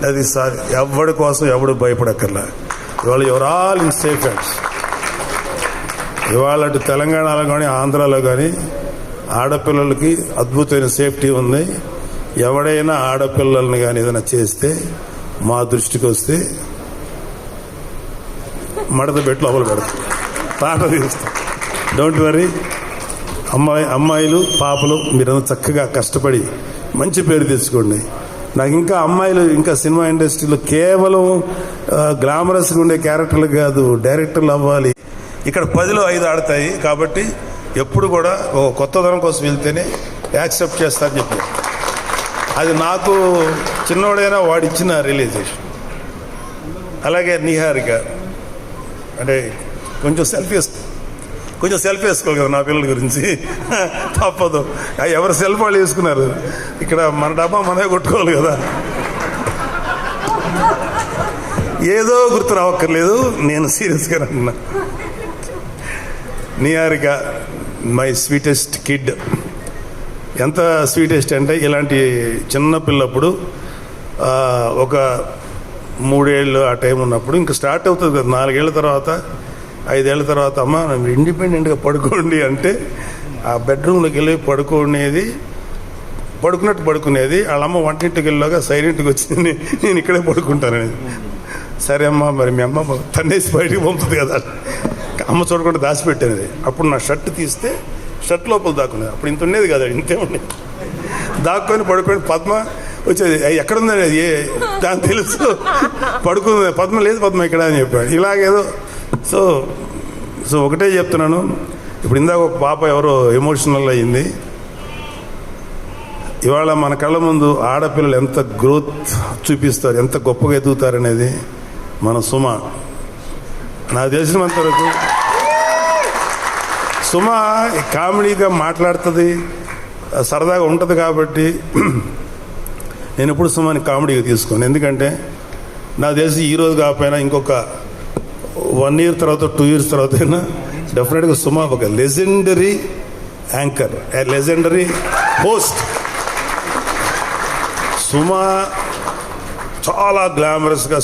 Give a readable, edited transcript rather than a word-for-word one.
అది సార్ ఎవరి కోసం ఎవడు భయపడక్కర్లా. ఇవాళ your all in safe hands. ఇవాళ అటు తెలంగాణలో కానీ ఆంధ్రాలో కానీ ఆడపిల్లలకి అద్భుతమైన సేఫ్టీ ఉంది. ఎవడైనా ఆడపిల్లల్ని కానీ ఏదైనా చేస్తే మా దృష్టికి వస్తే మడత పెట్టి లోపల పెడతాం, పాట తీస్తాం. Don't worry. అమ్మాయిలు పాపలు మీరంతా చక్కగా కష్టపడి మంచి పేరు తెచ్చుకోండి. నాకు ఇంకా అమ్మాయిలు ఇంకా సినిమా ఇండస్ట్రీలో కేవలం గ్లామరస్గా ఉండే క్యారెక్టర్లు కాదు, డైరెక్టర్లు అవ్వాలి. ఇక్కడ 10లో 5 ఆడతాయి కాబట్టి ఎప్పుడు కూడా ఓ కొత్తదనం కోసం వెళ్తేనే యాక్సెప్ట్ చేస్తారని చెప్పారు. అది నాకు చిన్నోడైనా వాడిచ్చిన రియలైజేషన్. అలాగే నిహారిక అంటే కొంచెం సెల్ఫీ వేసుకోవాలి కదా నా పిల్లల గురించి, తప్పదు. ఎవరు సెల్ఫ్ వాళ్ళు వేసుకున్నారు, ఇక్కడ మన డబ్బా మనమే కొట్టుకోవాలి కదా. ఏదో గుర్తు రావక్కర్లేదు, నేను సీరియస్గా అంటున్నా. Niharika my sweetest kid. ఎంత స్వీటెస్ట్ అంటే ఇలాంటి చిన్న పిల్లప్పుడు ఒక 3 ఏళ్ళు ఆ టైం ఉన్నప్పుడు ఇంకా స్టార్ట్ అవుతుంది కదా. 4 ఏళ్ళ తర్వాత 5 ఏళ్ళ తర్వాత అమ్మ ఇండిపెండెంట్గా పడుకోండి అంటే ఆ బెడ్రూమ్లోకి వెళ్ళి పడుకునేది. వాళ్ళమ్మ వంటింటికి వెళ్ళాక సైలెంట్గా వచ్చింది, నేను ఇక్కడే పడుకుంటానని. సరే అమ్మ, మరి మీ అమ్మ తన్నేసి బయటికి పంపుతుంది కదా, అమ్మ చూడకుండా దాచిపెట్టేది. అప్పుడు నా షర్ట్ తీస్తే షర్ట్ లోపల దాక్కునేది. అప్పుడు ఇంత ఉండేది కదా, ఇంతే ఉండేది. దాక్కొని పడుకొని పద్మ వచ్చేది, ఎక్కడుందని అది దాని తెలుసు, పడుకుంది. పద్మ లేదు, పద్మ ఇక్కడ అని చెప్పాడు. ఇలాగేదో సో ఒకటే చెప్తున్నాను. ఇప్పుడు ఇందాక ఒక పాప ఎవరో ఎమోషనల్ అయ్యింది. ఇవాళ మన కళ్ళ ముందు ఆడపిల్లలు ఎంత గ్రోత్ చూపిస్తారు, ఎంత గొప్పగా ఎదుగుతారనేది మన సుమ. నాకు తెలిసినంత వరకు సుమ కామెడీగా మాట్లాడుతుంది, సరదాగా ఉంటుంది. కాబట్టి నేను ఎప్పుడు సుమని కామెడీగా తీసుకోను. ఎందుకంటే నాకు తెలిసి ఈరోజు కాకపోయినా ఇంకొక 1 year తర్వాత 2 years తర్వాత అయినా డెఫినెట్గా సుమ ఒక legendary anchor, legendary host. Suma చాలా గ్లామరస్గా